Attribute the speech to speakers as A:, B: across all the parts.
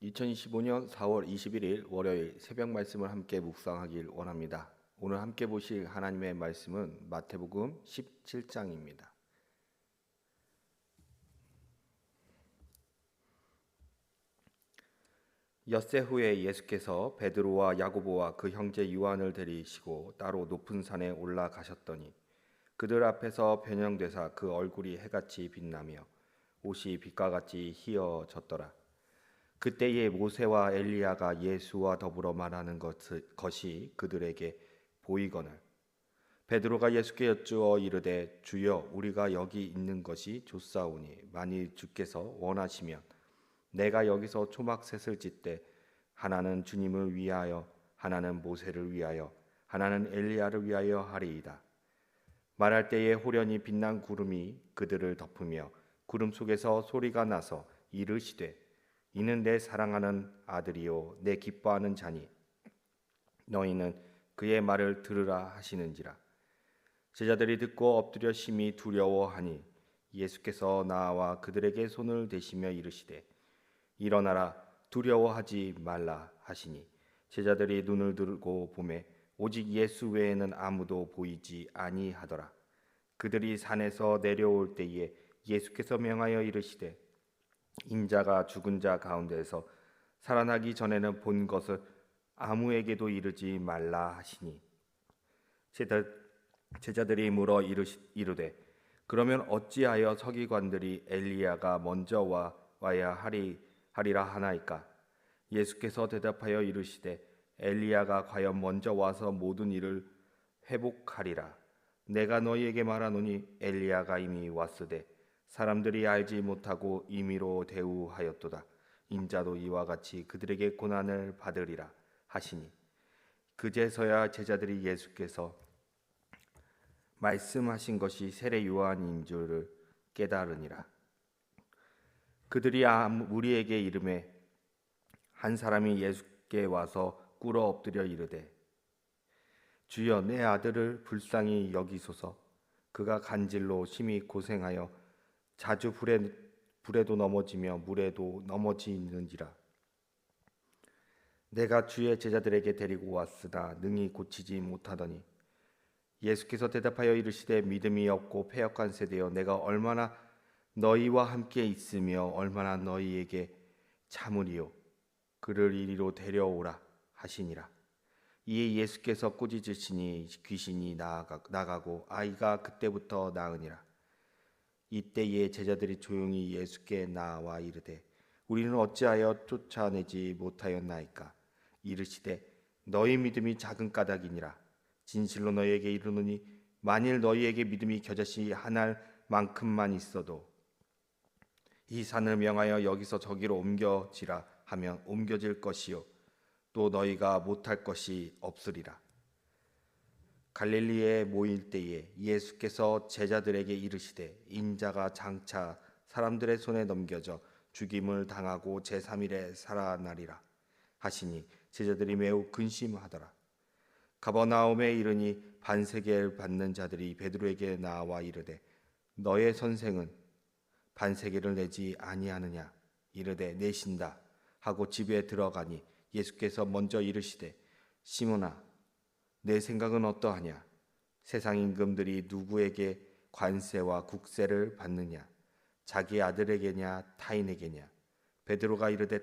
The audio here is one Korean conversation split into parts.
A: 2025년 4월 21일 월요일 새벽 말씀을 함께 묵상하길 원합니다. 오늘 함께 보실 하나님의 말씀은 마태복음 17장입니다. 엿새 후에 예수께서 베드로와 야고보와 그 형제 요한을 데리시고 따로 높은 산에 올라가셨더니 그들 앞에서 변형되사 그 얼굴이 해같이 빛나며 옷이 빛과 같이 희어졌더라. 그때에 모세와 엘리야가 예수와 더불어 말하는 것이 그들에게 보이거늘 베드로가 예수께 여쭈어 이르되 주여 우리가 여기 있는 것이 좋사오니 만일 주께서 원하시면 내가 여기서 초막셋을 짓되 하나는 주님을 위하여 하나는 모세를 위하여 하나는 엘리야를 위하여 하리이다. 말할 때에 호련히 빛난 구름이 그들을 덮으며 구름 속에서 소리가 나서 이르시되 이는 내 사랑하는 아들이요 내 기뻐하는 자니 너희는 그의 말을 들으라 하시는지라. 제자들이 듣고 엎드려 심히 두려워하니 예수께서 나와 그들에게 손을 대시며 이르시되 일어나라 두려워하지 말라 하시니 제자들이 눈을 들고 보매 오직 예수 외에는 아무도 보이지 아니하더라. 그들이 산에서 내려올 때에 예수께서 명하여 이르시되 인자가 죽은 자 가운데에서 살아나기 전에는 본 것을 아무에게도 이르지 말라 하시니 제자들이 물어 이르되 그러면 어찌하여 서기관들이 엘리야가 먼저 와야 하리라 하나이까? 예수께서 대답하여 이르시되 엘리야가 과연 먼저 와서 모든 일을 회복하리라. 내가 너희에게 말하노니 엘리야가 이미 왔으되 사람들이 알지 못하고 임의로 대우하였도다. 인자도 이와 같이 그들에게 고난을 받으리라 하시니 그제서야 제자들이 예수께서 말씀하신 것이 세례 요한인 줄을 깨달으니라. 그들이 우리에게 이르매 한 사람이 예수께 와서 꿇어 엎드려 이르되 주여 내 아들을 불쌍히 여기소서. 그가 간질로 심히 고생하여 자주 불에도 넘어지며 물에도 넘어지는지라. 내가 주의 제자들에게 데리고 왔으나 능히 고치지 못하더니 예수께서 대답하여 이르시되 믿음이 없고 패역한 세대여 내가 얼마나 너희와 함께 있으며 얼마나 너희에게 참으리요. 그를 이리로 데려오라 하시니라. 이에 예수께서 꾸짖으시니 귀신이 나가고 아이가 그때부터 나으니라. 이때에 제자들이 조용히 예수께 나와 이르되 우리는 어찌하여 쫓아내지 못하였나이까? 이르시되 너희 믿음이 작은 까닭이니라. 진실로 너희에게 이르노니 만일 너희에게 믿음이 겨자씨 한 알만큼만 있어도 이 산을 명하여 여기서 저기로 옮겨지라 하면 옮겨질 것이요 또 너희가 못할 것이 없으리라. 갈릴리에 모일 때에 예수께서 제자들에게 이르시되 인자가 장차 사람들의 손에 넘겨져 죽임을 당하고 제3일에 살아나리라 하시니 제자들이 매우 근심하더라. 가버나움에 이르니 반세계를 받는 자들이 베드로에게 나와 이르되 너의 선생은 반세계를 내지 아니하느냐? 이르되 내신다 하고 집에 들어가니 예수께서 먼저 이르시되 시몬아 내 생각은 어떠하냐? 세상 임금들이 누구에게 관세와 국세를 받느냐? 자기 아들에게냐 타인에게냐? 베드로가 이르되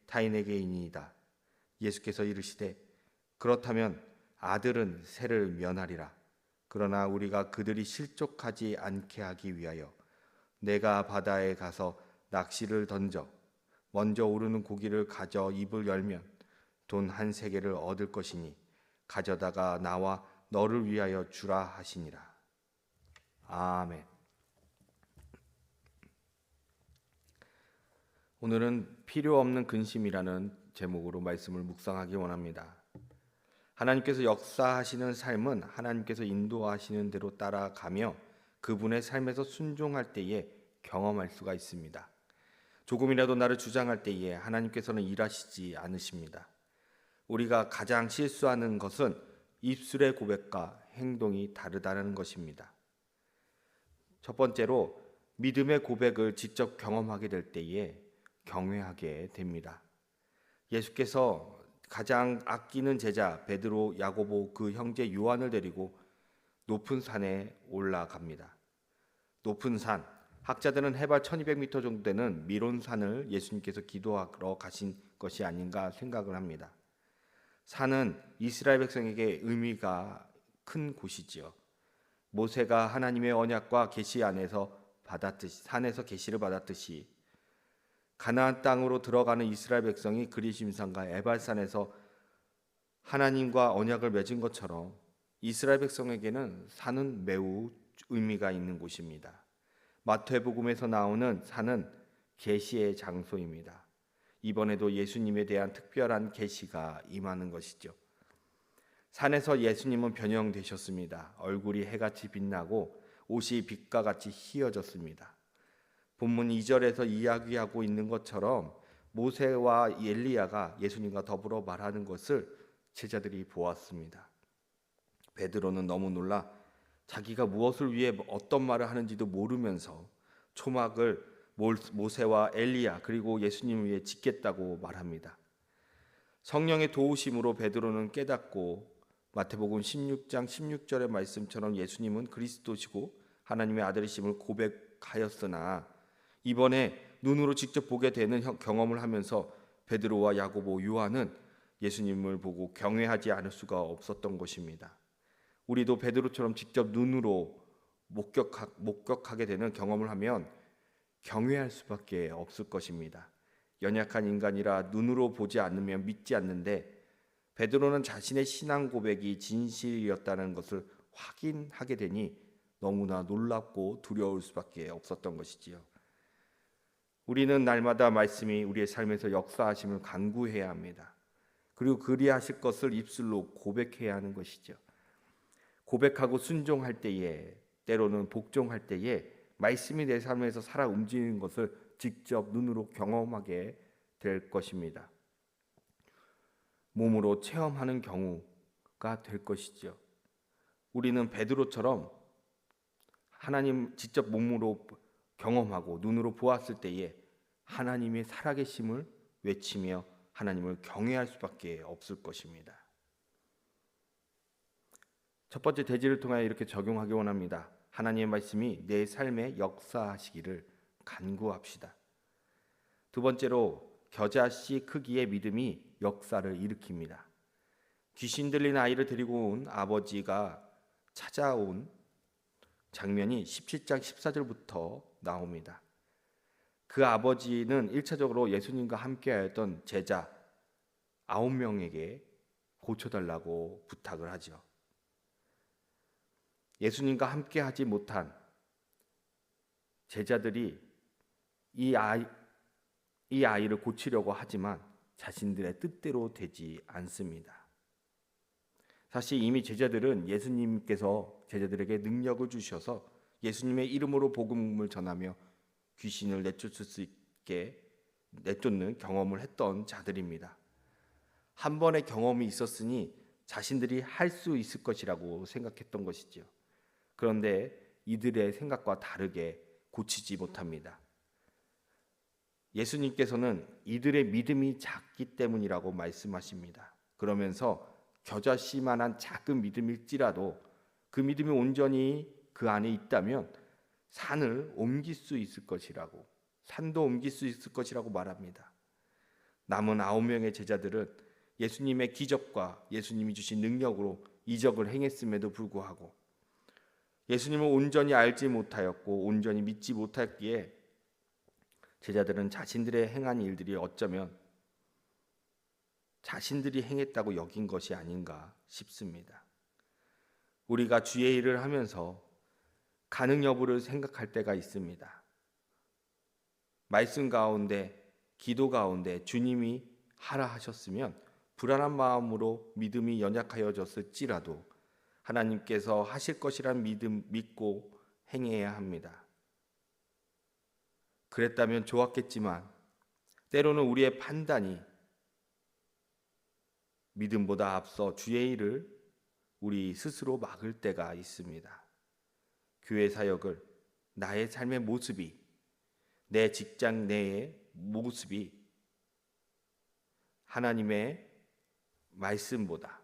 A: 타인에게이니이다. 예수께서 이르시되 그렇다면 아들은 세를 면하리라. 그러나 우리가 그들이 실족하지 않게 하기 위하여 내가 바다에 가서 낚시를 던져 먼저 오르는 고기를 가져 입을 열면 돈 한 세겔을 얻을 것이니 가져다가 나와 너를 위하여 주라 하시니라. 아멘. 오늘은 필요 없는 근심이라는 제목으로 말씀을 묵상하기 원합니다. 하나님께서 역사하시는 삶은 하나님께서 인도하시는 대로 따라가며 그분의 삶에서 순종할 때에 경험할 수가 있습니다. 조금이라도 나를 주장할 때에 하나님께서는 일하시지 않으십니다. 우리가 가장 실수하는 것은 입술의 고백과 행동이 다르다는 것입니다. 첫 번째로 믿음의 고백을 직접 경험하게 될 때에 경외하게 됩니다. 예수께서 가장 아끼는 제자 베드로, 야고보 그 형제 요한을 데리고 높은 산에 올라갑니다. 높은 산, 학자들은 해발 1200m 정도 되는 미론산을 예수님께서 기도하러 가신 것이 아닌가 생각을 합니다. 산은 이스라엘 백성에게 의미가 큰 곳이지요. 모세가 하나님의 언약과 계시 안에서 받았듯이, 산에서 계시를 받았듯이 가나안 땅으로 들어가는 이스라엘 백성이 그리심산과 에발산에서 하나님과 언약을 맺은 것처럼 이스라엘 백성에게는 산은 매우 의미가 있는 곳입니다. 마태복음에서 나오는 산은 계시의 장소입니다. 이번에도 예수님에 대한 특별한 계시가 임하는 것이죠. 산에서 예수님은 변형되셨습니다. 얼굴이 해같이 빛나고 옷이 빛과 같이 희어졌습니다. 본문 2절에서 이야기하고 있는 것처럼 모세와 엘리야가 예수님과 더불어 말하는 것을 제자들이 보았습니다. 베드로는 너무 놀라 자기가 무엇을 위해 어떤 말을 하는지도 모르면서 초막을 모세와 엘리야 그리고 예수님을 위해 짓겠다고 말합니다. 성령의 도우심으로 베드로는 깨닫고 마태복음 16장 16절의 말씀처럼 예수님은 그리스도시고 하나님의 아들이심을 고백하였으나 이번에 눈으로 직접 보게 되는 경험을 하면서 베드로와 야고보, 요한은 예수님을 보고 경외하지 않을 수가 없었던 것입니다. 우리도 베드로처럼 직접 눈으로 목격하게 되는 경험을 하면 경외할 수밖에 없을 것입니다. 연약한 인간이라 눈으로 보지 않으면 믿지 않는데 베드로는 자신의 신앙 고백이 진실이었다는 것을 확인하게 되니 너무나 놀랍고 두려울 수밖에 없었던 것이지요. 우리는 날마다 말씀이 우리의 삶에서 역사하심을 간구해야 합니다. 그리고 그리하실 것을 입술로 고백해야 하는 것이죠. 고백하고 순종할 때에, 때로는 복종할 때에 말씀이 내 삶에서 살아 움직이는 것을 직접 눈으로 경험하게 될 것입니다. 몸으로 체험하는 경우가 될 것이죠. 우리는 베드로처럼 하나님 직접 몸으로 경험하고 눈으로 보았을 때에 하나님의 살아계심을 외치며 하나님을 경외할 수밖에 없을 것입니다. 첫 번째 대지를 통하여 이렇게 적용하기 원합니다. 하나님의 말씀이 내 삶에 역사하시기를 간구합시다. 두 번째로 겨자씨 크기의 믿음이 역사를 일으킵니다. 귀신 들린 아이를 데리고 온 아버지가 찾아온 장면이 17장 14절부터 나옵니다. 그 아버지는 1차적으로 예수님과 함께하였던 제자 9명에게 고쳐달라고 부탁을 하죠. 예수님과 함께하지 못한 제자들이 이 아이를 고치려고 하지만 자신들의 뜻대로 되지 않습니다. 사실 이미 제자들은 예수님께서 제자들에게 능력을 주셔서 예수님의 이름으로 복음을 전하며 귀신을 내쫓을 수 있게 내쫓는 경험을 했던 자들입니다. 한 번의 경험이 있었으니 자신들이 할 수 있을 것이라고 생각했던 것이죠. 그런데 이들의 생각과 다르게 고치지 못합니다. 예수님께서는 이들의 믿음이 작기 때문이라고 말씀하십니다. 그러면서 겨자씨만한 작은 믿음일지라도 그 믿음이 온전히 그 안에 있다면 산을 옮길 수 있을 것이라고, 산도 옮길 수 있을 것이라고 말합니다. 남은 9명의 제자들은 예수님의 기적과 예수님이 주신 능력으로 이적을 행했음에도 불구하고 예수님을 온전히 알지 못하였고 온전히 믿지 못했기에 제자들은 자신들의 행한 일들이 어쩌면 자신들이 행했다고 여긴 것이 아닌가 싶습니다. 우리가 주의 일을 하면서 가능 여부를 생각할 때가 있습니다. 말씀 가운데, 기도 가운데 주님이 하라 하셨으면 불안한 마음으로 믿음이 연약하여졌을지라도 하나님께서 하실 것이란 믿음 믿고 행해야 합니다. 그랬다면 좋았겠지만 때로는 우리의 판단이 믿음보다 앞서 주의 일을 우리 스스로 막을 때가 있습니다. 교회 사역을, 나의 삶의 모습이, 내 직장 내의 모습이 하나님의 말씀보다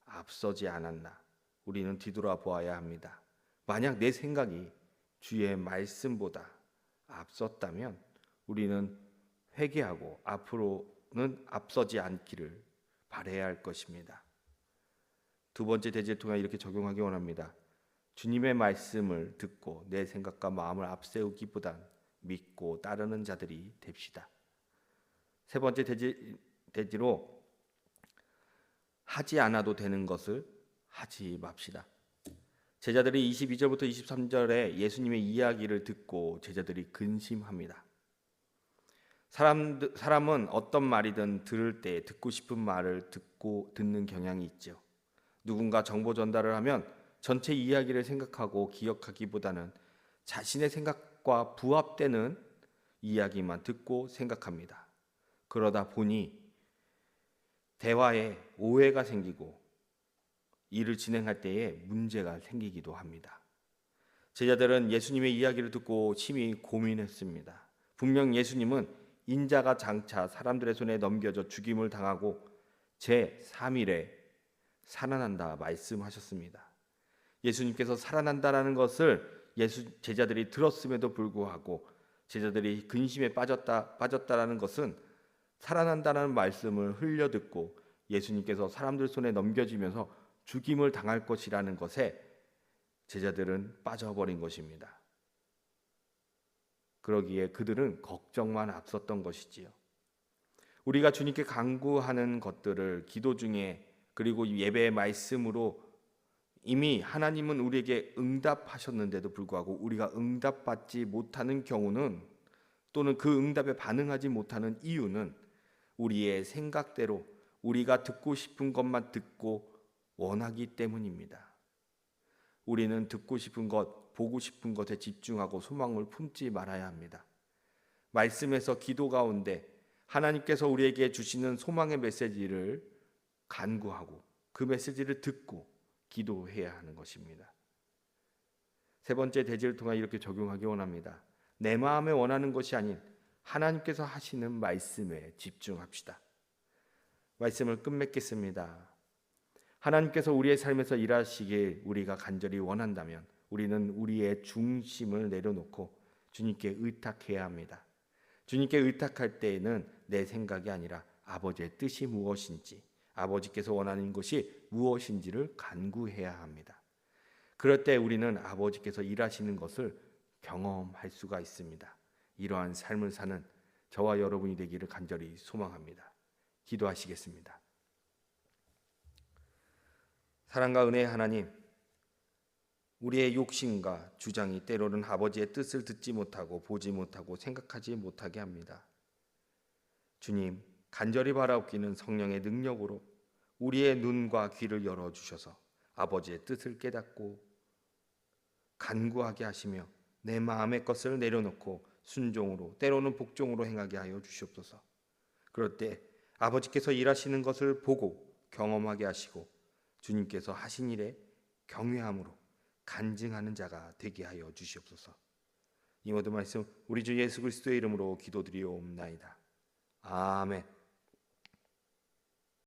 A: 앞서지 않았나 우리는 뒤돌아보아야 합니다. 만약 내 생각이 주의 말씀보다 앞섰다면 우리는 회개하고 앞으로는 앞서지 않기를 바라야 할 것입니다. 두 번째 대지를 통해 이렇게 적용하기 원합니다. 주님의 말씀을 듣고 내 생각과 마음을 앞세우기보단 믿고 따르는 자들이 됩시다. 세 번째 대지로 하지 않아도 되는 것을 하지 맙시다. 제자들이 22절부터 23절에 예수님의 이야기를 듣고 제자들이 근심합니다. 사람은 어떤 말이든 들을 때 듣고 싶은 말을 듣는 경향이 있죠. 누군가 정보 전달을 하면 전체 이야기를 생각하고 기억하기보다는 자신의 생각과 부합되는 이야기만 듣고 생각합니다. 그러다 보니 대화에 오해가 생기고 일을 진행할 때에 문제가 생기기도 합니다. 제자들은 예수님의 이야기를 듣고 심히 고민했습니다. 분명 예수님은 인자가 장차 사람들의 손에 넘겨져 죽임을 당하고 제3일에 살아난다 말씀하셨습니다. 예수님께서 살아난다라는 것을 제자들이 들었음에도 불구하고 제자들이 근심에 빠졌다라는 것은 살아난다는 말씀을 흘려듣고 예수님께서 사람들 손에 넘겨지면서 죽임을 당할 것이라는 것에 제자들은 빠져버린 것입니다. 그러기에 그들은 걱정만 앞섰던 것이지요. 우리가 주님께 간구하는 것들을 기도 중에 그리고 예배의 말씀으로 이미 하나님은 우리에게 응답하셨는데도 불구하고 우리가 응답받지 못하는 경우는 또는 그 응답에 반응하지 못하는 이유는 우리의 생각대로 우리가 듣고 싶은 것만 듣고 원하기 때문입니다. 우리는 듣고 싶은 것, 보고 싶은 것에 집중하고 소망을 품지 말아야 합니다. 말씀에서 기도 가운데 하나님께서 우리에게 주시는 소망의 메시지를 간구하고 그 메시지를 듣고 기도해야 하는 것입니다. 세 번째 대지를 통해 이렇게 적용하기 원합니다. 내 마음에 원하는 것이 아닌 하나님께서 하시는 말씀에 집중합시다. 말씀을 끝맺겠습니다. 하나님께서 우리의 삶에서 일하시길 우리가 간절히 원한다면 우리는 우리의 중심을 내려놓고 주님께 의탁해야 합니다. 주님께 의탁할 때에는 내 생각이 아니라 아버지의 뜻이 무엇인지, 아버지께서 원하는 것이 무엇인지를 간구해야 합니다. 그럴 때 우리는 아버지께서 일하시는 것을 경험할 수가 있습니다. 이러한 삶을 사는 저와 여러분이 되기를 간절히 소망합니다. 기도하시겠습니다. 사랑과 은혜의 하나님, 우리의 욕심과 주장이 때로는 아버지의 뜻을 듣지 못하고 보지 못하고 생각하지 못하게 합니다. 주님, 간절히 바라옵기는 성령의 능력으로 우리의 눈과 귀를 열어주셔서 아버지의 뜻을 깨닫고 간구하게 하시며 내 마음의 것을 내려놓고 순종으로 때로는 복종으로 행하게 하여 주시옵소서. 그럴 때 아버지께서 일하시는 것을 보고 경험하게 하시고 주님께서 하신 일에 경외함으로 간증하는 자가 되게 하여 주시옵소서. 이 모든 말씀 우리 주 예수 그리스도의 이름으로 기도드리옵나이다. 아멘.